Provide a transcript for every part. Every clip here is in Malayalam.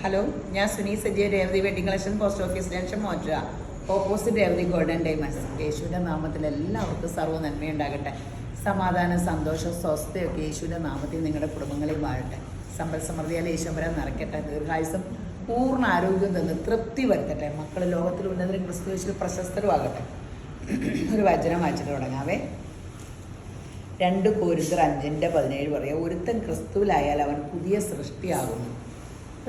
ഹലോ, ഞാൻ Suni Sajiya Revathi wedding collection post office junction മോറ്റുക ഓപ്പോസിറ്റ് രേവതി ഗോൾഡൻ ഡയമണ്ട്സ്. യേശുവിൻ്റെ നാമത്തിൽ എല്ലാവർക്കും സർവ്വ നന്മയുണ്ടാകട്ടെ. സമാധാനം, സന്തോഷം, സ്വസ്ഥയൊക്കെ യേശുവിൻ്റെ നാമത്തിൽ നിങ്ങളുടെ കുടുംബങ്ങളിൽ വാഴട്ടെ. സമ്പൽ സമൃദ്ധിയാൽ യേശുവരെ നിറയ്ക്കട്ടെ. ദീർഘായുസം പൂർണ്ണ ആരോഗ്യം തന്ന് തൃപ്തി വരുത്തട്ടെ. മക്കൾ ലോകത്തിൽ ഉന്നതരും ക്രിസ്തു യേശുവിൽ പ്രശസ്തരുമാകട്ടെ. ഒരു വചനം വായിച്ചിട്ട് തുടങ്ങാവേ. 2 കൊരിന്ത്യർ 5:17 പറയുക, ഒരുത്തൻ ക്രിസ്തുവിലായാൽ അവൻ പുതിയ സൃഷ്ടിയാകുന്നു.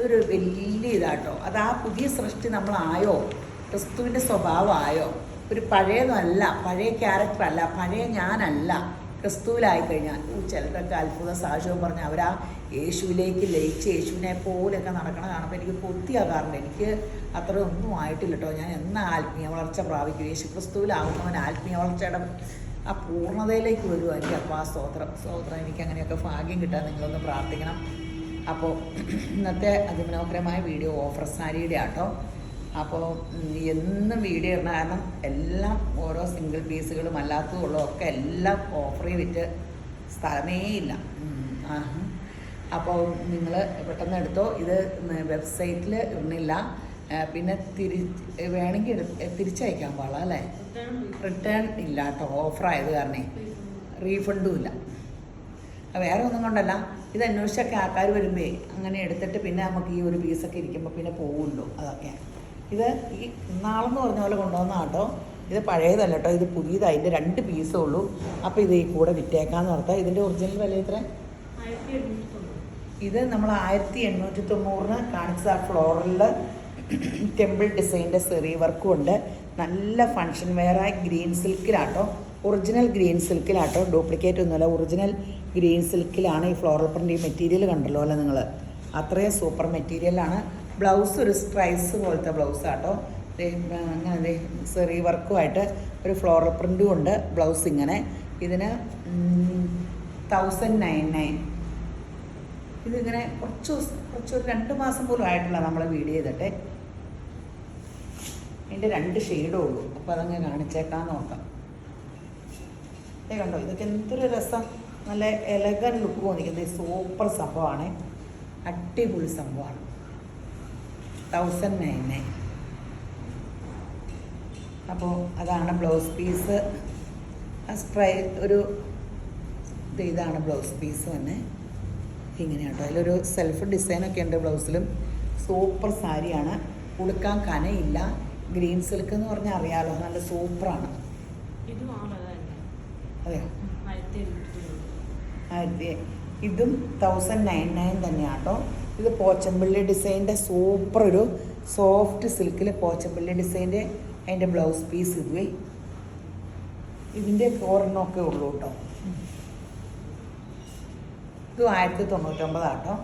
അതൊരു വലിയ ഇതാട്ടോ. അത് ആ പുതിയ സൃഷ്ടി നമ്മളായോ, ക്രിസ്തുവിൻ്റെ സ്വഭാവമായോ, ഒരു പഴയതല്ല, പഴയ ക്യാരക്ടറല്ല, പഴയ ഞാനല്ല, ക്രിസ്തുവിലായി കഴിഞ്ഞാൽ ചിലരൊക്കെ അത്ഭുത സാക്ഷ്യവും പറഞ്ഞ് അവരാ യേശുവിലേക്ക് ലയിച്ച് യേശുവിനെ പോലെയൊക്കെ നടക്കണം കാണുമ്പോൾ എനിക്ക് കൊത്തിയാകാറുണ്ട്. എനിക്ക് അത്ര ഒന്നും ആയിട്ടില്ല കേട്ടോ. ഞാൻ എന്നാ ആത്മീയ വളർച്ച പ്രാപിക്കും? യേശു ക്രിസ്തുവിലാകുന്നവൻ ആത്മീയ വളർച്ചയുടെ ആ പൂർണ്ണതയിലേക്ക് വരുമായിരിക്കും. അപ്പോൾ ആ സ്തോത്രം എനിക്ക് അങ്ങനെയൊക്കെ ഭാഗ്യം കിട്ടാൻ നിങ്ങളൊന്ന് പ്രാർത്ഥിക്കണം. അപ്പോൾ ഇന്നത്തെ അതിമനോഹരമായ വീഡിയോ ഓഫർ സാരിയുടെ ആട്ടോ. അപ്പോൾ എന്നും വീഡിയോ ഇടണം, കാരണം എല്ലാം ഓരോ സിംഗിൾ പീസുകളും അല്ലാത്തതുള്ളതൊക്കെ എല്ലാം ഓഫറിൽ വിറ്റ് സ്ഥലമേ ഇല്ല. അപ്പോൾ നിങ്ങൾ പെട്ടെന്ന് എടുത്തോ. ഇത് വെബ്സൈറ്റിൽ ഇടുന്നില്ല. പിന്നെ വേണമെങ്കിൽ തിരിച്ചയക്കാൻ പാടില്ല അല്ലേ? റിട്ടേൺ ഇല്ല കേട്ടോ. ഓഫറായത് കാരണം റീഫണ്ടും ഇല്ല. വേറെ ഒന്നും കൊണ്ടല്ല, ഇത് അന്വേഷിച്ചൊക്കെ ആൾക്കാർ വരുമ്പോൾ അങ്ങനെ എടുത്തിട്ട് പിന്നെ നമുക്ക് ഈ ഒരു പീസൊക്കെ ഇരിക്കുമ്പോൾ പിന്നെ പോകുമല്ലോ. അതൊക്കെ ഇത് ഈ നാളെന്ന് പറഞ്ഞ പോലെ കൊണ്ടുവന്ന കേട്ടോ. ഇത് പഴയതല്ല കേട്ടോ, ഇത് പുതിയതാണ്. ഇതിൻ്റെ 2 പീസേ ഉള്ളൂ. അപ്പോൾ ഇത് ഈ കൂടെ വിറ്റേക്കാന്ന് പറഞ്ഞാൽ ഇതിൻ്റെ ഒറിജിനൽ വില എത്ര? ഇത് നമ്മൾ 1890 കാണിച്ച ആ ഫ്ലോറലിൽ ടെമ്പിൾ ഡിസൈൻ്റെ സെറി വർക്കും ഉണ്ട്. നല്ല ഫങ്ഷൻ വെയറായി ഗ്രീൻ സിൽക്കിലാട്ടോ. ഒറിജിനൽ ഗ്രീൻ സിൽക്കിലാട്ടോ, ഡ്യൂപ്ലിക്കേറ്റ് ഒന്നുമല്ല. ഒറിജിനൽ ഗ്രീൻ സിൽക്കിലാണ് ഈ ഫ്ലോറൽ പ്രിൻ്റ്. ഈ മെറ്റീരിയൽ കണ്ടല്ലോ അല്ലേ നിങ്ങൾ? അത്രയും സൂപ്പർ മെറ്റീരിയലാണ്. ബ്ലൗസ് ഒരു സ്ട്രൈസ് പോലത്തെ ബ്ലൗസാട്ടോ. അങ്ങനെ സെറി വർക്കുമായിട്ട് ഒരു ഫ്ലോറൽ പ്രിൻറ്റും ഉണ്ട്. ബ്ലൗസ് ഇങ്ങനെ. ഇതിന് 1099. ഇതിങ്ങനെ കുറച്ചൊരു 2 മാസം പോലും ആയിട്ടില്ല നമ്മൾ വീഡിയോ ചെയ്തിട്ടെ. അതിൻ്റെ 2 ഷെയ്ഡേ ഉള്ളൂ. അപ്പോൾ അതങ്ങ് കാണിച്ചേക്കാന്ന് നോക്കാം. കണ്ടോ, ഇതൊക്കെ എന്തൊരു രസം. നല്ല എലഗൻ ലുക്ക് തോന്നിക്കുന്നത് സൂപ്പർ സംഭവമാണ്. അടിപൊളി സംഭവമാണ്. 1099. അപ്പോൾ അതാണ് ബ്ലൗസ് പീസ്. ഒരു ഇതാണ് ബ്ലൗസ് പീസ് തന്നെ. ഇങ്ങനെയാണ് കേട്ടോ. അതിലൊരു സെൽഫ് ഡിസൈനൊക്കെ ഉണ്ട് ബ്ലൗസിലും. സൂപ്പർ സാരിയാണ്. ഉടുക്കാൻ കനയില്ല. ഗ്രീൻ സിൽക്ക് എന്ന് പറഞ്ഞാൽ അറിയാലോ, നല്ല സൂപ്പറാണ്. അതെയോ? ഇതും 1099 തന്നെയാണ് കേട്ടോ. ഇത് പോച്ചമ്പള്ളി ഡിസൈൻ്റെ സൂപ്പർ ഒരു സോഫ്റ്റ് സിൽക്കിൽ പോച്ചമ്പള്ളി ഡിസൈൻ്റെ അതിൻ്റെ ബ്ലൗസ് പീസ് ഇതുവേ. ഇതിൻ്റെ ഒരെണ്ണമൊക്കെ ഉള്ളൂ കേട്ടോ. ഇത് 1099 ആട്ടോ.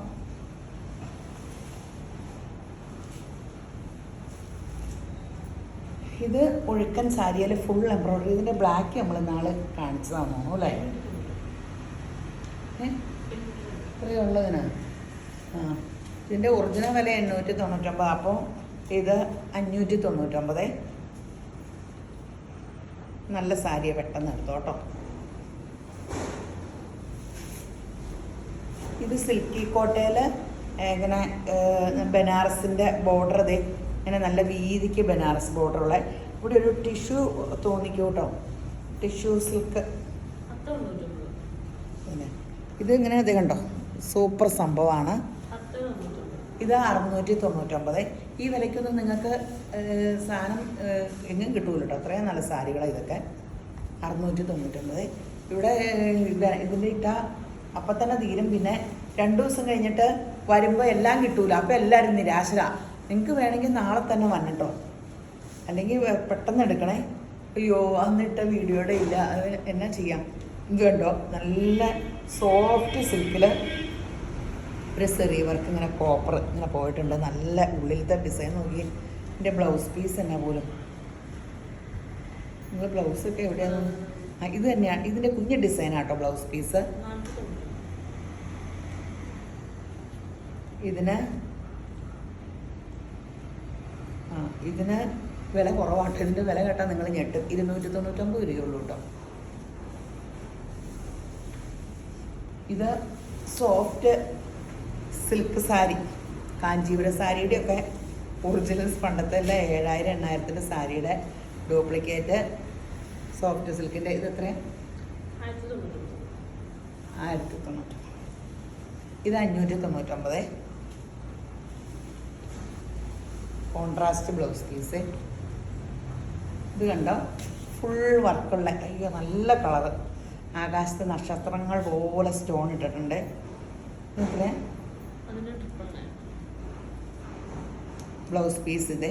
ഇത് ഒഴുക്കൻ സാരിയിൽ ഫുൾ എംബ്രോയിഡറി. ഇതിൻ്റെ ബ്ലാക്ക് നമ്മൾ നാളെ കാണിച്ചതാണോ അല്ലേ? ഇത്രയും ഉള്ളതിന് ഇതിൻ്റെ ഒറിജിനൽ വില 899. അപ്പോൾ ഇത് 599. നല്ല സാരിയെ പെട്ടെന്ന് എടുത്തോ കേട്ടോ. ഇത് സിൽക്കി കോട്ടയിൽ ഇങ്ങനെ ബനാറസിൻ്റെ ബോർഡർ. അതെ, ഇങ്ങനെ നല്ല വീതിക്ക് ബനാറസ് ബോർഡറുള്ള. ഇവിടെ ഒരു ടിഷ്യൂ തോന്നിക്കും കേട്ടോ. Tissue silk. ഇത് ഇങ്ങനെ ഇത് കണ്ടോ, സൂപ്പർ സംഭവമാണ്. ഇത് 699. ഈ വിലയ്ക്കൊന്നും നിങ്ങൾക്ക് സാധനം എങ്ങും കിട്ടൂല കേട്ടോ. അത്രയും നല്ല സാരികളാണ് ഇതൊക്കെ. 699. ഇവിടെ ഇതിൻ്റെ ഇട്ടാൽ അപ്പം തന്നെ തീരും. പിന്നെ 2 ദിവസം കഴിഞ്ഞിട്ട് വരുമ്പോൾ എല്ലാം കിട്ടൂല. അപ്പോൾ എല്ലാവരും നിരാശരാണ്. നിങ്ങൾക്ക് വേണമെങ്കിൽ നാളെ തന്നെ വന്നിട്ടോ, അല്ലെങ്കിൽ പെട്ടെന്ന് എടുക്കണേ. അയ്യോ അന്നിട്ട വീഡിയോയുടെ ഇല്ല, അത് എന്നാ ചെയ്യാം. ഇത് കണ്ടോ, നല്ല സോഫ്റ്റ് സിൽക്കിൽ ഒരു സെറി വർക്ക് ഇങ്ങനെ കോപ്പർ ഇങ്ങനെ പോയിട്ടുണ്ട്. നല്ല ഉള്ളിലത്തെ ഡിസൈൻ നോക്കി. എൻ്റെ ബ്ലൗസ് പീസ് തന്നെ പോലും. നിങ്ങൾ ബ്ലൗസൊക്കെ എവിടെയാണ്? ഇത് തന്നെയാണ്. ഇതിൻ്റെ കുഞ്ഞ് ഡിസൈനാട്ടോ ബ്ലൗസ് പീസ്. ഇതിന് വില കുറവാട്ടോ. ഇതിൻ്റെ വില കേട്ടാൽ നിങ്ങൾ ഞെട്ടും. 299 രൂപയുള്ളൂ കേട്ടോ. ഇത് സോഫ്റ്റ് സിൽക്ക് സാരി കാഞ്ചീപുരം സാരിയുടെ ഒക്കെ ഒറിജിനൽസ് പണ്ടത്തെ അല്ല 7000 8000 സാരിയുടെ ഡ്യൂപ്ലിക്കേറ്റ് സോഫ്റ്റ് സിൽക്കിൻ്റെ ഇത് എത്രയാണ്? 1090. ഇത് 599. Contrast blouse piece. ഇത് കണ്ടോ, ഫുൾ വർക്കുള്ള, അയ്യോ നല്ല കളറ്, ആകാശത്ത് നക്ഷത്രങ്ങൾ പോലെ സ്റ്റോൺ ഇട്ടിട്ടുണ്ട്. ഇതിലെ ബ്ലൗസ് പീസ് ഇത്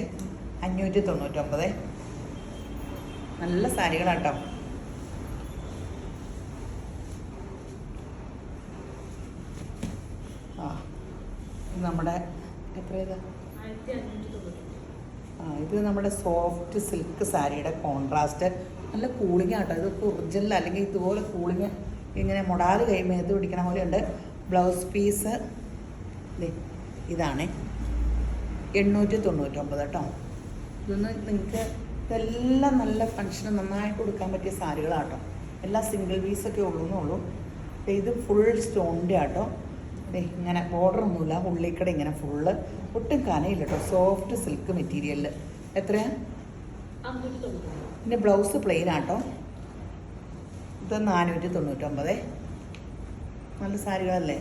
599. നല്ല സാരികളാട്ടോ. ആ ഇത് നമ്മുടെ എത്ര ഇത്? ഇത് നമ്മുടെ സോഫ്റ്റ് സിൽക്ക് സാരിയുടെ കോൺട്രാസ്റ്റ്. നല്ല കൂളിംഗ് ആട്ടോ. ഇത് ഒറിജിനൽ അല്ലെങ്കിൽ ഇതുപോലെ കൂളിങ് ഇങ്ങനെ മുടാല് കൈ മേത്ത് പിടിക്കണ പോലെ ഉണ്ട്. ബ്ലൗസ് പീസ് ഇതാണ് 899 കേട്ടോ. ഇതൊന്ന് നിങ്ങൾക്ക് ഇതെല്ലാം നല്ല ഫങ്ഷന് നന്നായിട്ട് കൊടുക്കാൻ പറ്റിയ സാരികളാട്ടോ. എല്ലാം സിംഗിൾ പീസൊക്കെ ഉള്ളൂന്നുള്ളൂ. ഇത് ഫുൾ സ്റ്റോണിൻ്റെ ആട്ടോ. ഇങ്ങനെ ബോർഡറൊന്നുമില്ല, ഉള്ളിക്കട ഇങ്ങനെ ഫുള്ള്, ഒട്ടും കനയില്ല കേട്ടോ. സോഫ്റ്റ് സിൽക്ക് മെറ്റീരിയലിൽ. എത്രയാണ്? പിന്നെ ബ്ലൗസ് പ്ലെയിൻ ആട്ടോ. ഇത് 499. നല്ല സാരികളല്ലേ?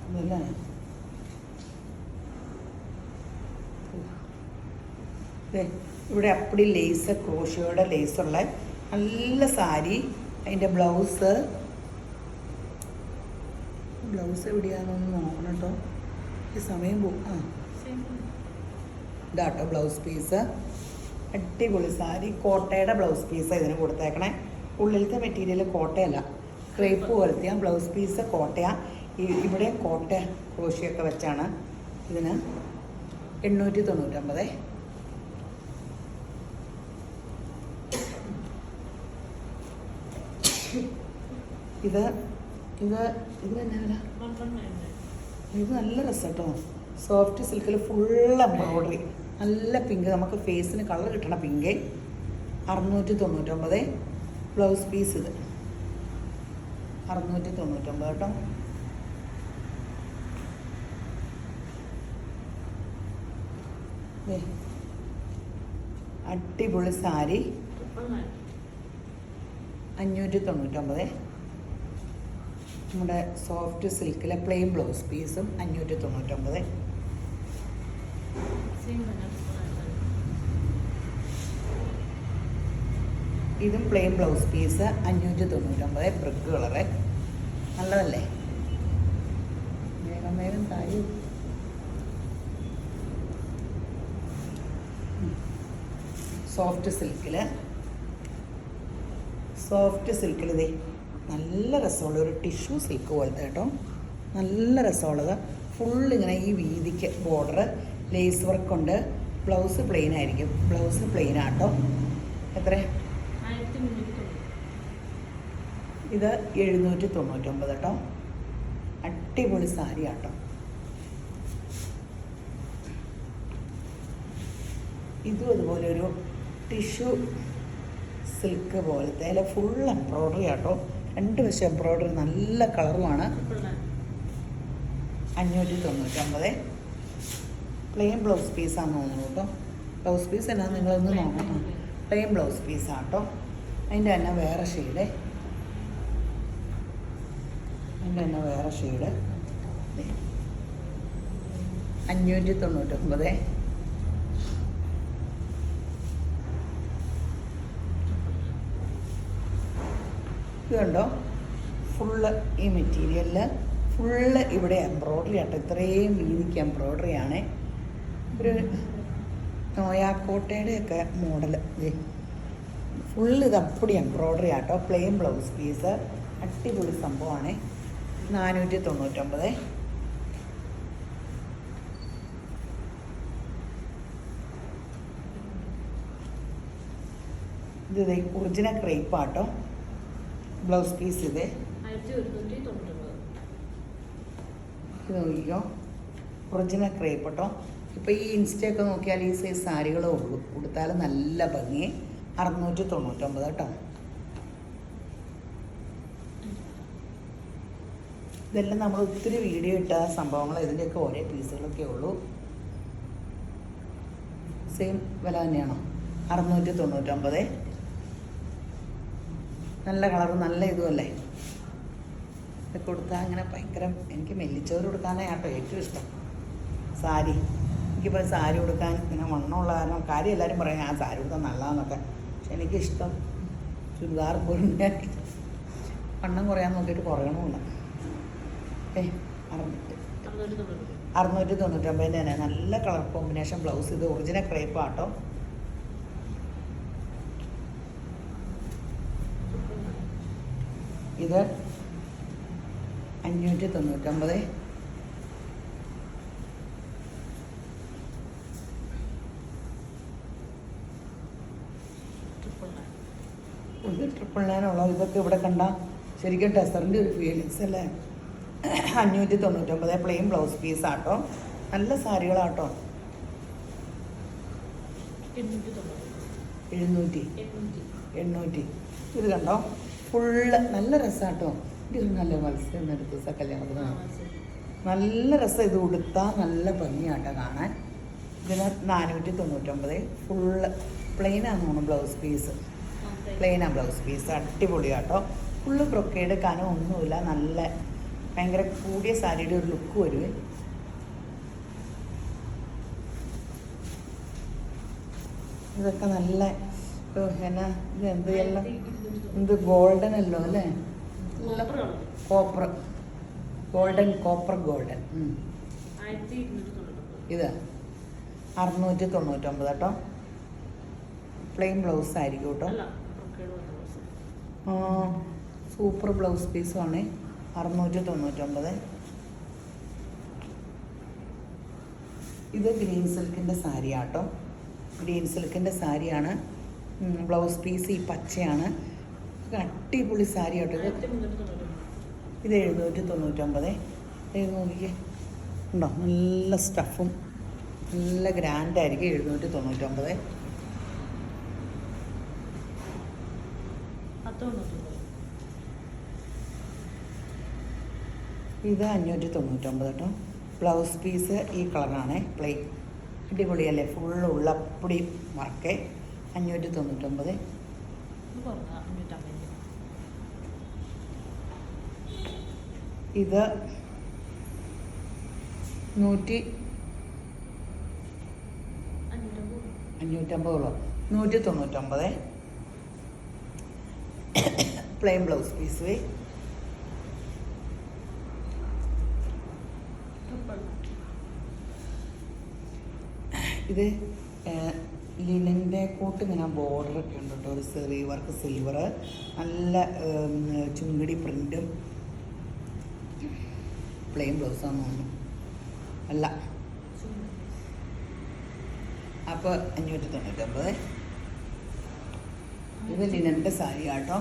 അതല്ലേ ഇവിടെ അപ്പടി ലേസ്, ക്രോഷിയോടെ ലേസുള്ള നല്ല സാരി. അതിൻ്റെ ബ്ലൗസ് എവിടെയാണെന്നൊന്ന് നോക്കണം കേട്ടോ. ഈ സമയം പോകും. ഇതാട്ടോ ബ്ലൗസ് പീസ്. അടിപൊളി സാരി. കോട്ടയുടെ ബ്ലൗസ് പീസ് ഇതിന് കൊടുത്തേക്കണേ. ഉള്ളിലത്തെ മെറ്റീരിയൽ കോട്ടയല്ല, ക്രേപ്പ് പോലത്തെയാണ്. ബ്ലൗസ് പീസ് കോട്ടയാണ്. ഇവിടെ കോട്ട ക്രോഷിയൊക്കെ വെച്ചാണ്. ഇതിന് 899. ഇത് തന്നെ വില. ഇത് നല്ല രസം കേട്ടോ. സോഫ്റ്റ് സിൽക്കിൽ ഫുൾ എംബ്രോയ്ഡറി, നല്ല പിങ്ക്, നമുക്ക് ഫേസിന് കളർ കിട്ടണ പിങ്ക്. 699. ബ്ലൗസ് പീസ് ഇത് 699 കേട്ടോ. അടിപൊളി സാരി 599. നമ്മുടെ സോഫ്റ്റ് സിൽക്കിലെ പ്ലെയിൻ ബ്ലൗസ് പീസും 599. ഇതും plain blouse piece 599. Brick colour നല്ലതല്ലേ? വേഗം താഴെ. സോഫ്റ്റ് സിൽക്കിൽ ഇതേ നല്ല രസമുള്ള ഒരു ടിഷ്യൂ സിൽക്ക് പോലത്തെ കേട്ടോ. നല്ല രസമുള്ളത്. ഫുള്ളിങ്ങനെ ഈ വീതിക്ക് ബോർഡർ, ലേസ് വർക്കുണ്ട്. ബ്ലൗസ് പ്ലെയിൻ ആയിരിക്കും. ബ്ലൗസ് പ്ലെയിൻ ആട്ടോ. എത്ര? ഇത് 799 കേട്ടോ. അടിപൊളി സാരി ആട്ടോ. ഇതും അതുപോലെ ഒരു ടിഷ്യൂ സിൽക്ക് പോലത്തെ, അല്ല ഫുൾ എംബ്രോയ്ഡറി ആട്ടോ. 2 വശം എംബ്രോയ്ഡറി, നല്ല കളറുമാണ്. 599. പ്ലെയിൻ ബ്ലൗസ് പീസാണെന്ന് തോന്നുന്നു കേട്ടോ. ബ്ലൗസ് പീസ് എന്നാ നിങ്ങളൊന്ന് നോക്കണം. പ്ലെയിൻ ബ്ലൗസ് പീസാട്ടോ. അതിൻ്റെ തന്നെ വേറെ ഷെയ്ഡ്. 599. ഇത് കണ്ടോ, ഫുള്ള് ഈ മെറ്റീരിയലിൽ ഫുള്ള് ഇവിടെ എംബ്രോയ്ഡറി ആട്ടോ. ഇത്രയും വീതിക്ക് എംബ്രോയ്ഡറി ആണ്. ഒരു നോയാക്കോട്ടയുടെയൊക്കെ മോഡൽ. ഫുള്ള് ഇത് അപ്പടി എംബ്രോയ്ഡറി ആട്ടോ. Plain blouse piece. അടിപൊളി സംഭവമാണ്. 499. ഇത് ഒറിജിനൽ ക്രേപ്പ് ആട്ടോ. ബ്ലൗസ് പീസ് ഇത് 1199. ഇത് നോക്കിക്കോ, ഒറിജിനൽ ക്രേപ്പ് കേട്ടോ. ഇപ്പോൾ ഈ ഇൻസ്റ്റയൊക്കെ നോക്കിയാൽ ഈ സൈസ് സാരികളേ ഉള്ളൂ. കൊടുത്താൽ നല്ല ഭംഗി. 699 കേട്ടോ. ഇതെല്ലാം നമ്മൾ ഒത്തിരി വീഡിയോ ഇട്ട സംഭവങ്ങൾ. ഇതിൻ്റെയൊക്കെ ഓരോ പീസുകളൊക്കെ ഉള്ളൂ. സെയിം വില തന്നെയാണോ? 699. നല്ല കളറും നല്ല ഇതുമല്ലേ. ഇതൊക്കെ കൊടുത്താൽ അങ്ങനെ ഭയങ്കര എനിക്ക് മെല്ലിച്ചോറ് കൊടുക്കാനേ കേട്ടോ ഏറ്റവും ഇഷ്ടം. സാരി എനിക്കിപ്പോൾ സാരി കൊടുക്കാൻ ഇങ്ങനെ വണ്ണമുള്ള കാരണം കാര്യം എല്ലാവരും പറയും ഞാൻ സാരി കൊടുക്കാൻ നല്ലതാന്നൊക്കെ. പക്ഷെ എനിക്കിഷ്ടം ചുരിദാർ പോലും ഞാൻ വണ്ണം കുറയാൻ നോക്കിയിട്ട് കുറയണമില്ല. 699 തന്നെ. നല്ല കളർ കോമ്പിനേഷൻ ബ്ലൗസ്. ഇത് ഒറിജിനൽ ക്രേപ്പാട്ടോ. ഇത് 599. ഇത് 999. ഇതൊക്കെ ഇവിടെ കണ്ട ശരിക്കും ടെസറിൻ്റെ ഒരു ഫീലിങ്സ് അല്ലേ. 599 പ്ലെയിൻ ബ്ലൗസ് പീസ് ആട്ടോ. നല്ല സാരികളാട്ടോ. 700 ഇത് കണ്ടോ ഫുള്ള് നല്ല രസമാട്ടോ. ഇത് നല്ല മത്സ്യം എടുത്ത കല്യാണത്തിന് നല്ല രസം. ഇത് ഉടുത്താൽ നല്ല ഭംഗിയാട്ടോ കാണാൻ. ഇതിന് 499 ഫുള്ള് പ്ലെയിനാന്ന് തോന്നുന്നു ബ്ലൗസ് പീസ്. പ്ലെയിനാണ് ബ്ലൗസ് പീസ്. അടിപൊളിയാട്ടോ. ഫുള്ള് ബ്രൊക്കേഡ് കനം ഒന്നുമില്ല. നല്ല ഭയങ്കര കൂടിയ സാരിയുടെ ഒരു ലുക്ക് വരുവേ. ഇതൊക്കെ നല്ല എന്നാ ഇത് എന്ത് എല്ലാം എന്ത് ഗോൾഡൻ അല്ലോ അല്ലേ. കോപ്പർ ഗോൾഡൻ ഇത് 699 കേട്ടോ. പ്ലെയിൻ ബ്ലൗസ് ആയിരിക്കും കേട്ടോ. സൂപ്പർ ബ്ലൗസ് പീസുമാണ്. 699. ഇത് ഗ്രീൻ സിൽക്കിൻ്റെ സാരിയാട്ടോ. ഗ്രീൻ സിൽക്കിൻ്റെ സാരിയാണ്. ബ്ലൗസ് പീസ് ഈ പച്ചയാണ്. അടിപൊളി സാരി ആട്ടോ ഇത്. 799. ഇത് നോക്കിക്കേ ഉണ്ടോ നല്ല സ്റ്റഫും നല്ല ഗ്രാൻഡായിരിക്കും. 799. ഇത് 599 കേട്ടോ. ബ്ലൗസ് പീസ് ഈ കളറാണ്. പ്ലെയിൻ അടിപൊളിയല്ലേ. ഫുള്ള് ഉള്ളപ്പൊടി വർക്ക്. 599. ഇത് 199 പ്ലെയിൻ ബ്ലൗസ് പീസ്. ഇത് ലിനൻ്റെ കൂട്ട് ഇങ്ങനെ ബോർഡറൊക്കെ ഉണ്ട് കേട്ടോ. ഒരു സെറി വർക്ക് സിൽവർ നല്ല ചുങ്കടി പ്രിൻറ്റും പ്ലെയിൻ ബ്ലൗസാന്ന് തോന്നുന്നു. അല്ല അപ്പോൾ 599. ഇത് ലിനൻ്റെ സാരി കേട്ടോ.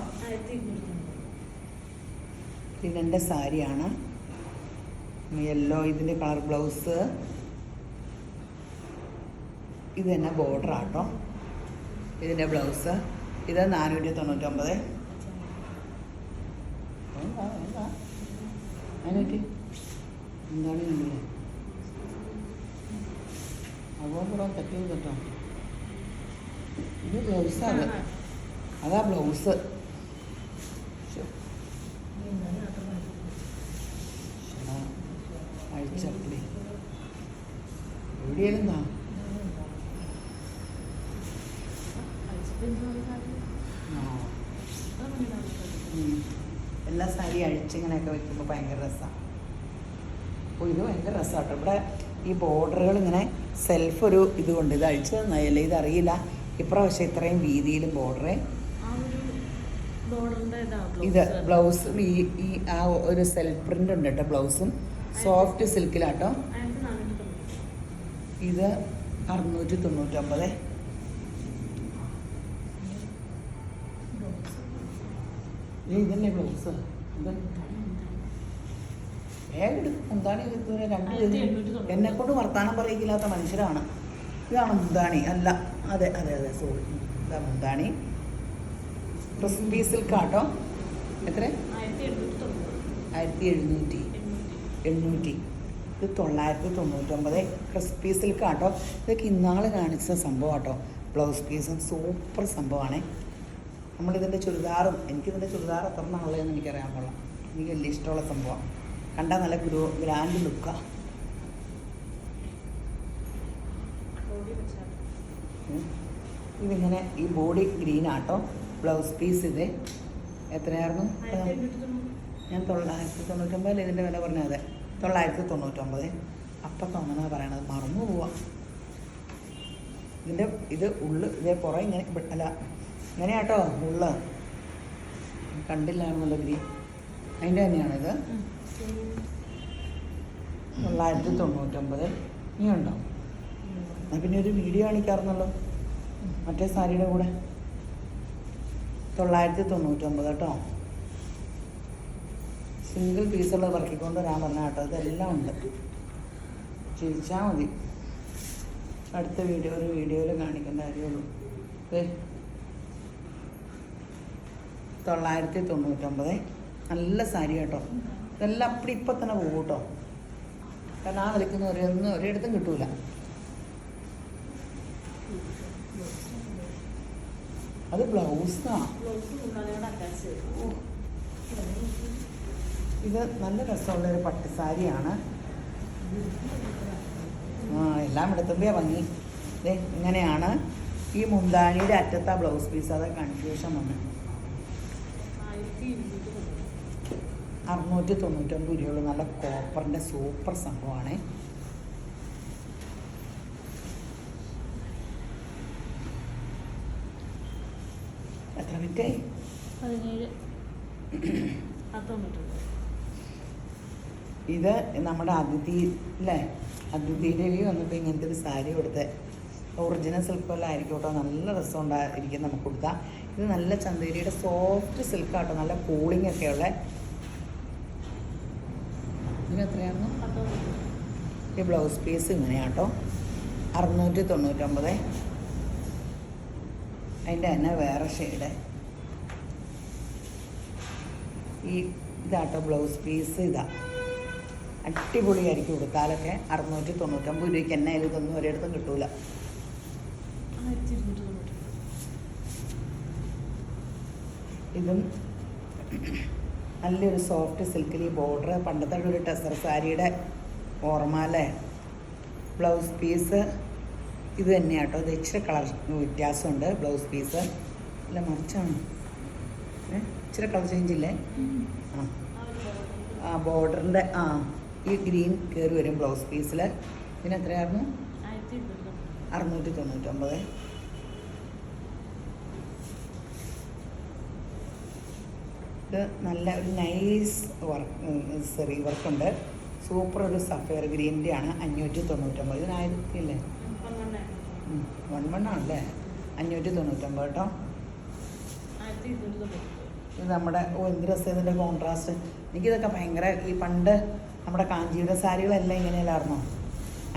ലിനൻ്റെ സാരിയാണ്. യെല്ലോ ഇതിൻ്റെ കളർ ബ്ലൗസ്. ഇത് തന്നെ ബോർഡർ ആട്ടോ ഇതിൻ്റെ ബ്ലൗസ്. ഇത് 499. അതിനൊക്കെ എന്താണ് കണ്ടില്ലേ അപ്പോൾ തെറ്റി കേട്ടോ. ഇത് ബ്ലൗസാണ്. അതാ ബ്ലൗസ്. അഴിച്ചപ്പടി എവിടെയായിരുന്നാ എല്ലാ സാരി അഴിച്ചിങ്ങനെയൊക്കെ വെക്കുമ്പോൾ ഭയങ്കര രസമാണ്. അപ്പോൾ ഇത് ഭയങ്കര രസമാണ് കേട്ടോ. ഇവിടെ ഈ ബോർഡറുകൾ ഇങ്ങനെ സെൽഫ് ഒരു ഇതുകൊണ്ട് ഇത് അഴിച്ച് തന്നല്ലേ. ഇതറിയില്ല ഇപ്രാവശ്യം ഇത്രയും വീതിയിലും ബോർഡറെ. ഇത് ബ്ലൗസ് ഈ ആ ഒരു സെൽഫ് പ്രിൻ്റ് ഉണ്ട് കേട്ടോ. ബ്ലൗസും സോഫ്റ്റ് സിൽക്കിലാട്ടോ. ഇത് 699. ഇതല്ലേ ബ്ലൗസ്. വേഗം എടുക്കും. എന്താണ് ഇതുവരെ 2 എന്നെക്കൊണ്ട് വർത്താനം പറയില്ലാത്ത മനുഷ്യരാണ്. ഇതാണ് മുന്താണി. അല്ല അതെ സോറി. ഇതാ മുന്താണി. ക്രിസ്പി സിൽക്കാട്ടോ. എത്ര? 1700. 800. ഇത് 999. ക്രിസ്പി സിൽക്ക് കേട്ടോ. ഇതൊക്കെ ഇന്നാൾ കാണിച്ച സംഭവം കേട്ടോ. ബ്ലൗസ് പീസും സൂപ്പർ സംഭവമാണ്. നമ്മളിതിൻ്റെ ചുരിദാറും, എനിക്കിതിൻ്റെ ചുരിദാർ എത്ര നാളെയെന്ന് എനിക്കറിയാൻ കൊള്ളാം. എനിക്ക് വലിയ ഇഷ്ടമുള്ള സംഭവമാണ്. കണ്ടാൽ നല്ല ഗ്രാൻഡ് ലുക്കാണ്. ഇതിങ്ങനെ ഈ ബോഡി ഗ്രീൻ ആട്ടോ. ബ്ലൗസ് പീസ് ഇത് എത്രയായിരുന്നു? ഞാൻ 999 ഇതിൻ്റെ വില പറഞ്ഞത്. അതെ, 999. അപ്പം തോന്നണ പറയണത് മറന്നു പോവാം. ഇതിൻ്റെ ഇത് ഉള്ളു ഇതേ പുറം ഇങ്ങനെ അല്ല ഇങ്ങനെയാട്ടോ ഉള്ള കണ്ടില്ലായിരുന്നല്ലോ ഗ്രീൻ. അതിൻ്റെ തന്നെയാണിത്. 999. ഇനി ഉണ്ടോ? എന്നാൽ പിന്നെ ഒരു വീഡിയോ കാണിക്കാറുന്നല്ലോ മറ്റേ സാരിയുടെ കൂടെ. 999 കേട്ടോ. സിംഗിൾ പീസുള്ള പറക്കിക്കൊണ്ട് വരാൻ പറഞ്ഞ കേട്ടോ. ഇതെല്ലാം ഉണ്ട്, ചിരിച്ചാൽ മതി. അടുത്ത ഒരു വീഡിയോയിൽ കാണിക്കേണ്ട കാര്യമുള്ളൂ. 999. നല്ല സാരി കേട്ടോ. ഇതെല്ലാം അപ്പടി ഇപ്പം തന്നെ പോകും കേട്ടോ. കാരണം ആ വിളിക്കുന്ന ഒരിടത്തും കിട്ടൂല. അത് ബ്ലൗസാണ്. ഇത് നല്ല രസമുള്ളൊരു പട്ടുസാരിയാണ്. എല്ലാം എടുത്തുമ്പോഴേ ഭംഗി. ഇങ്ങനെയാണ് ഈ മുന്താണിയുടെ അറ്റത്ത ബ്ലൗസ് പീസ്. അത് കൺഫ്യൂഷൻ വന്നു. 699 രൂപയുള്ളൂ. നല്ല കോപ്പറിൻ്റെ സൂപ്പർ സംഭവമാണ്. എത്ര മിനിറ്റ്? 17. ഇത് നമ്മുടെ അതിഥി അല്ലേ? അതിഥി രവി വന്നപ്പോൾ ഇങ്ങനത്തെ ഒരു സാരി കൊടുത്തത്. ഒറിജിനൽ സിൽക്ക് പോലെ ആയിരിക്കും കേട്ടോ. നല്ല രസം ഉണ്ടായിരിക്കും നമുക്ക് കൊടുക്കാം. ഇത് നല്ല ചന്തേരിയുടെ സോഫ്റ്റ് സിൽക്ക് ആട്ടോ. നല്ല കൂളിംഗ് ഒക്കെ ഉള്ള. ഇതിന് എത്രയായിരുന്നു? ഈ ബ്ലൗസ് പീസ് ഇങ്ങനെയാട്ടോ. 699. അതിൻ്റെ തന്നെ വേറെ ഷെയ്ഡ്. ഈ ഇതാട്ടോ ബ്ലൗസ് പീസ്. ഇതാ അടിപൊളിയായിരിക്കും കൊടുത്താലൊക്കെ. 699 രൂപയ്ക്ക് എന്നെ ഇതൊന്നും ഒരിടത്തും കിട്ടൂല. ഇതും നല്ലൊരു സോഫ്റ്റ് സിൽക്കിൽ ഈ ബോർഡർ പണ്ടത്തെ ഒരു ടെസർ സാരിയുടെ ഓർമ്മ അല്ലേ? ബ്ലൗസ് പീസ് ഇത് തന്നെയാട്ടോ. ഇത് ഇച്ചിരി കളർ വ്യത്യാസമുണ്ട്. ബ്ലൗസ് പീസ് അല്ല മറിച്ചാണ്. ഇച്ചിരി കളർ ചേഞ്ച് ഇല്ലേ? ആ ബോർഡറിൻ്റെ ഈ ഗ്രീൻ കയറി വരും ബ്ലൗസ് പീസിൽ. ഇതിന് എത്രയായിരുന്നു? 699. ഇത് നല്ല ഒരു നൈസ് വർക്ക്, സെറി വർക്കുണ്ട്. സൂപ്പർ ഒരു സഫയർ ഗ്രീൻ്റെ ആണ്. 599. ഇതിന് 1000 ഇല്ലേ? 11 ആണല്ലേ? 599 കേട്ടോ. ഇത് നമ്മുടെ എന്ത് രസം ഇതിൻ്റെ കോൺട്രാസ്റ്റ്. എനിക്കിതൊക്കെ ഭയങ്കര ഈ പണ്ട് നമ്മുടെ കാഞ്ചീയുടെ സാരികളെല്ലാം ഇങ്ങനെയല്ലായിരുന്നോ?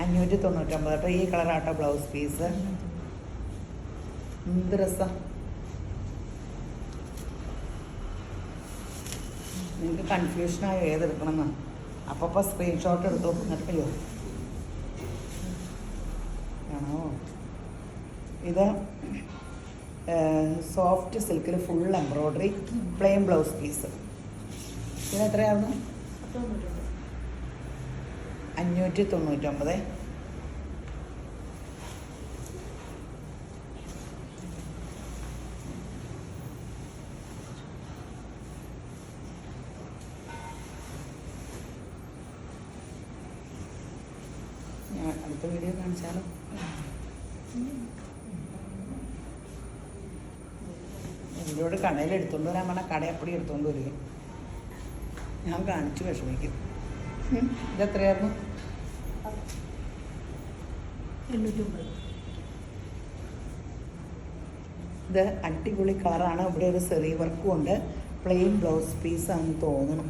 599 കേട്ടോ. ഈ കളറാട്ടോ ബ്ലൗസ് പീസ്. എന്ത് രസം. നിങ്ങൾക്ക് കൺഫ്യൂഷനായോ ഏതെടുക്കണമെന്ന്? അപ്പോൾ സ്ക്രീൻഷോട്ട് എടുത്തു എന്നിട്ടോ ആണോ? ഇത് സോഫ്റ്റ് സിൽക്കിൽ full embroidery plain blouse piece. ഇതിന് എത്രയായിരുന്നു? 599. ഞാൻ അടുത്ത വീഡിയോ കാണിച്ചാലോ? ഇതിലൂടെ കടയിൽ എടുത്തുകൊണ്ട് വരാൻ പറഞ്ഞാൽ കട എപ്പടി എടുത്തുകൊണ്ട് വരിക. ഞാൻ കാണിച്ചു വിഷമിക്കും. ഇതെത്രയായിരുന്നു? 809. ഇത് അടിപൊളി കളറാണ്. ഇവിടെ ഒരു സെറി വർക്കും ഉണ്ട്. പ്ലെയിൻ ബ്ലൗസ് പീസാണെന്ന് തോന്നണം.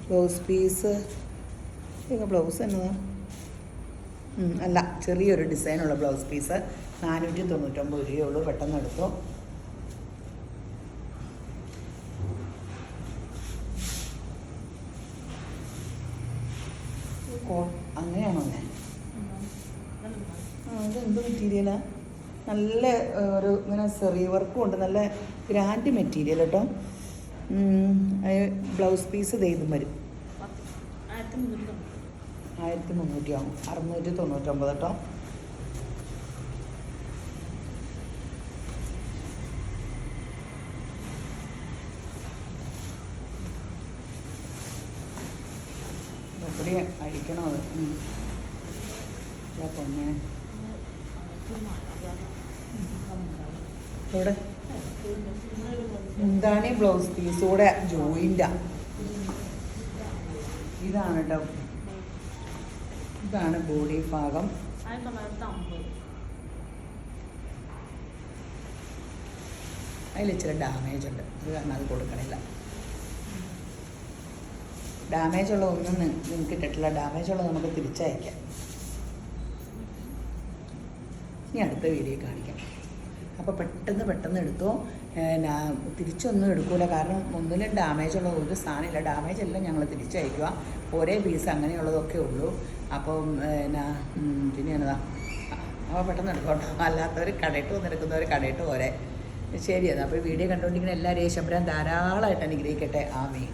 ബ്ലൗസ് പീസ് ബ്ലൗസ് എന്നതാ? അല്ല, ചെറിയൊരു ഡിസൈനുള്ള ബ്ലൗസ് പീസ്. 499 രൂപയുള്ളൂ. പെട്ടെന്ന് എടുത്തു. അങ്ങനെയാണോ ഞാൻ അതെന്ത് മെറ്റീരിയലാ? നല്ല ഒരു ഇങ്ങനെ സെറി വർക്കും ഉണ്ട്, നല്ല ഗ്രാൻഡ് മെറ്റീരിയൽ കേട്ടോ. ബ്ലൗസ് പീസ് ഇതും വരും 1300 ആവും, 699 കേട്ടോ. എവിടെ അഴിക്കണോ അത്? പൊന്നെ ഇവിടെ എന്താണ് ഈ ബ്ലൗസ് പീസ് കൂടെ ജോയിൻ്റാ. ഇതാണ് കേട്ടോ, ഇതാണ് ബോഡി ഭാഗം. അതിൽ ഇച്ചിരി ഡാമേജ് ഉണ്ട്, അത് കാരണം അത് കൊടുക്കണില്ല. ഡാമേജ് ഉള്ള ഒന്നും നിങ്ങൾക്ക് ഇട്ടിട്ടില്ല, ഡാമേജ് ഉള്ളത് നമുക്ക് തിരിച്ചയക്കാം. ഇനി അടുത്ത വീഡിയോ കാണിക്കാം. അപ്പോൾ പെട്ടെന്ന് എടുത്തോ. തിരിച്ചൊന്നും എടുക്കൂല, കാരണം ഒന്നിലും ഡാമേജ് ഉള്ള ഒരു സാധനമില്ല. ഡാമേജ് എല്ലാം ഞങ്ങൾ തിരിച്ചയക്കുക, ഒരേ പീസ് അങ്ങനെയുള്ളതൊക്കെ ഉള്ളൂ. അപ്പം പിന്നെ എന്നതാ, അപ്പോൾ പെട്ടെന്ന് എടുക്കോട്ടോ. അല്ലാത്തവർ കടയിട്ട് വന്നെടുക്കുന്നവർ കടയിട്ട് പോരെ. ശരി, അത് അപ്പോൾ വീഡിയോ കണ്ടുകൊണ്ടിരിക്കുന്ന എല്ലാവരെയും ശമ്പരം ധാരാളമായിട്ട് അനുഗ്രഹിക്കട്ടെ. ആമീൻ.